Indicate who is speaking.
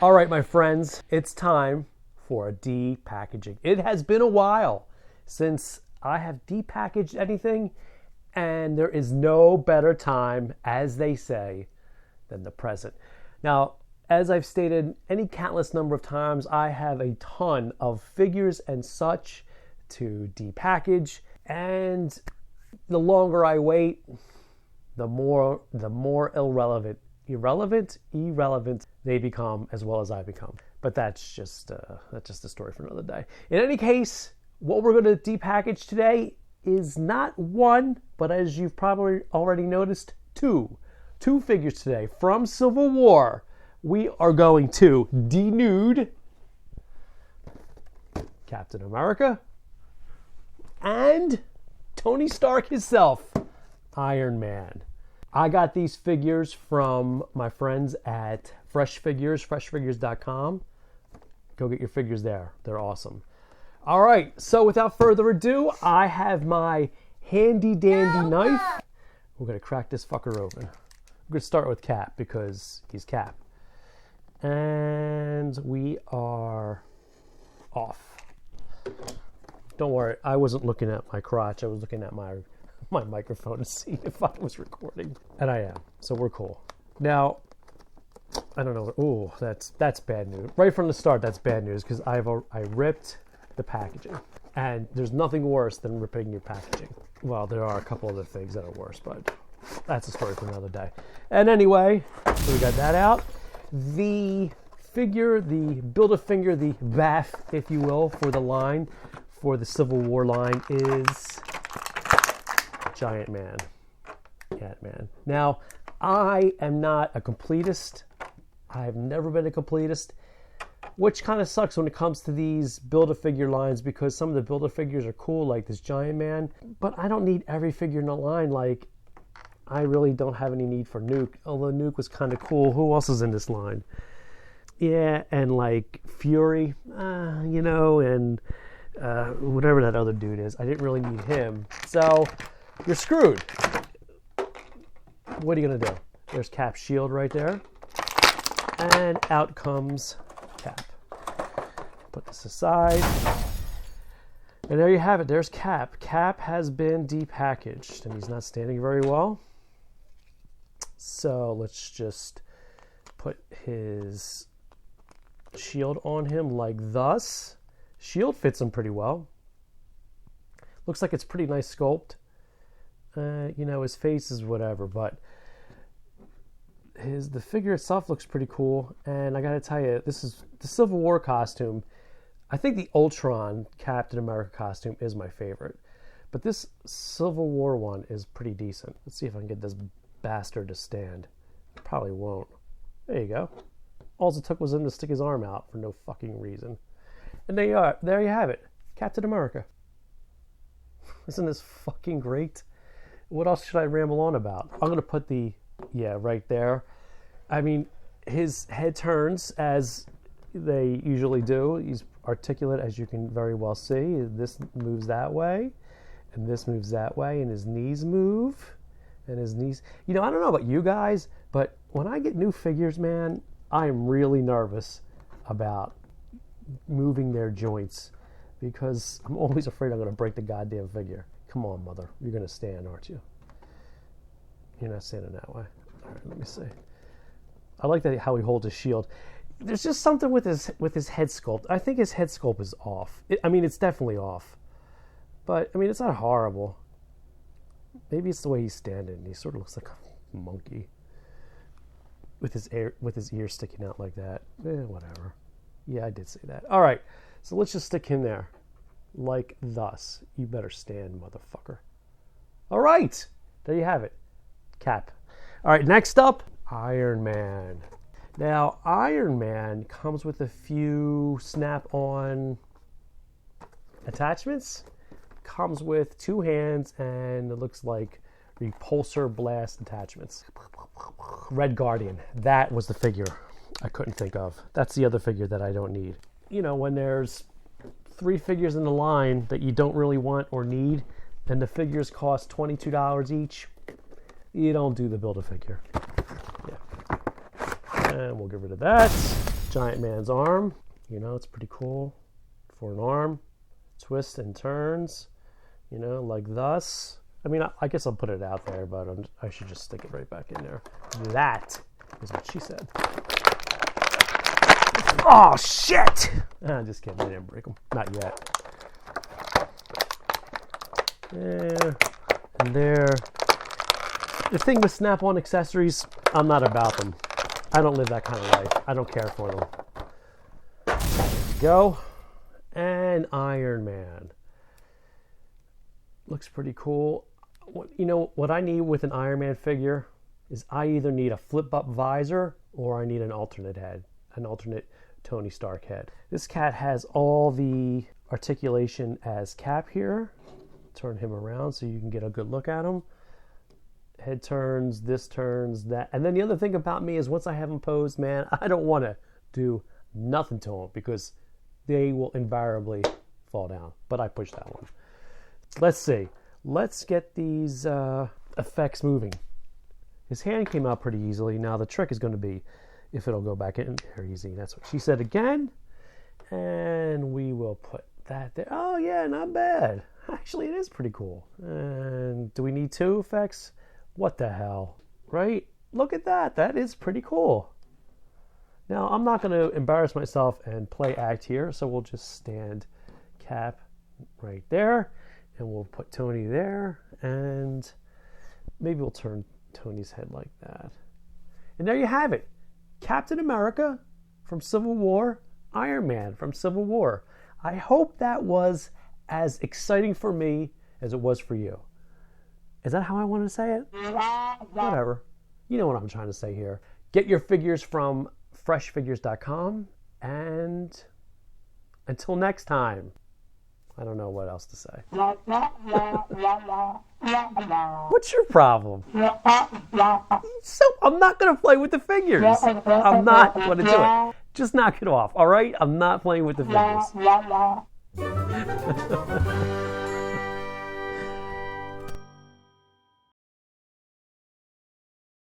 Speaker 1: All right, my friends, it's time for a depackaging. It has been a while since I have depackaged anything, and there is no better time, as they say, than the present. Now, as I've stated any countless number of times, I have a ton of figures and such to depackage, and the longer I wait, the more irrelevant they become, as well as I become. But that's just a story for another day. In any case, what we're going to depackage today is not one, but as you've probably already noticed, two figures today from Civil War. We are going to denude Captain America and Tony Stark himself, Iron Man. I got these figures from my friends at Fresh Figures, freshfigures.com. Go get your figures there. They're awesome. All right, so without further ado, I have my handy dandy knife. We're going to crack this fucker open. We're going to start with Cap because he's Cap. And we are off. Don't worry, I wasn't looking at my crotch. I was looking at my microphone to see if I was recording. And I am, so we're cool. Now, I don't know. Ooh, that's bad news. Right from the start, that's bad news because I ripped the packaging. And there's nothing worse than ripping your packaging. Well, there are a couple other things that are worse, but that's a story for another day. And anyway, so we got that out. The figure, the Build-A-Figure, the BAF, if you will, for the line, for the Civil War line is Giant Man, Cat Man. Now, I am not a completist. I've never been a completist, which kind of sucks when it comes to these Build-A-Figure lines because some of the Build-A-Figures are cool, like this Giant Man, but I don't need every figure in the line. Like, I really don't have any need for Nuke, although Nuke was kind of cool. Who else is in this line? Yeah, and like Fury, and whatever that other dude is. I didn't really need him. So, you're screwed. What are you going to do? There's Cap's shield right there. And out comes Cap. Put this aside. And there you have it. There's Cap. Cap has been depackaged, and he's not standing very well. So let's just put his shield on him like thus. Shield fits him pretty well. Looks like it's pretty nice sculpt. His face is whatever, but the figure itself looks pretty cool. And I gotta tell you, this is the Civil War costume. I think the Ultron Captain America costume is my favorite, but this Civil War one is pretty decent. Let's see if I can get this bastard to stand. Probably won't. There you go. All it took was him to stick his arm out for no fucking reason. And there you are. There you have it. Captain America. Isn't this fucking great? What else should I ramble on about? I'm going to put right there. I mean, his head turns as they usually do. He's articulate, as you can very well see. This moves that way, and this moves that way, and his knees move. And his knees, I don't know about you guys, but when I get new figures, man, I am really nervous about moving their joints because I'm always afraid I'm going to break the goddamn figure. Come on, mother. You're going to stand, aren't you? You're not standing that way. All right, let me see. I like how he holds his shield. There's just something with his head sculpt. I think his head sculpt is off. It's definitely off. But, it's not horrible. Maybe it's the way he's standing. He sort of looks like a monkey with his ear sticking out like that. Whatever. Yeah, I did say that. All right, so let's just stick him there like thus. You better stand, motherfucker. All right, there you have it. Cap. All right, next up, Iron Man. Now, Iron Man comes with a few snap-on attachments. Comes with 2 hands and it looks like repulsor blast attachments. Red Guardian. That was the figure I couldn't think of. That's the other figure that I don't need. When there's 3 figures in the line that you don't really want or need, and the figures cost $22 each, you don't do the Build-A-Figure. Yeah. And we'll get rid of that. Giant Man's arm. You know, it's pretty cool for an arm. Twists and turns, you know, like thus. I mean, I guess I'll put it out there, but I should just stick it right back in there. That is what she said. Oh, shit! I'm just kidding. I didn't break them. Not yet. There. And there. The thing with Snap-on accessories, I'm not about them. I don't live that kind of life. I don't care for them. There we go. And Iron Man. Looks pretty cool. You know, what I need with an Iron Man figure is I either need a flip-up visor or I need an alternate head. An alternate Tony Stark head. This cat has all the articulation as Cap here. Turn him around so you can get a good look at him. Head turns, this turns, that. And then the other thing about me is once I have him posed, man, I don't want to do nothing to him because they will invariably fall down. But I pushed that one. Let's see. Let's get these effects moving. His hand came out pretty easily. Now the trick is going to be if it'll go back in there easy. That's what she said again. And we will put that there. Oh, yeah, not bad. Actually, it is pretty cool. And do we need 2 effects? What the hell, right? Look at that. That is pretty cool. Now, I'm not going to embarrass myself and play act here, so we'll just stand Cap right there, and we'll put Tony there, and maybe we'll turn Tony's head like that. And there you have it. Captain America from Civil War, Iron Man from Civil War. I hope that was as exciting for me as it was for you. Is that how I want to say it? Whatever. You know what I'm trying to say here. Get your figures from freshfigures.com, and until next time, I don't know what else to say. What's your problem? So I'm not going to play with the figures. I'm not going to do it. Just knock it off, all right? I'm not playing with the figures.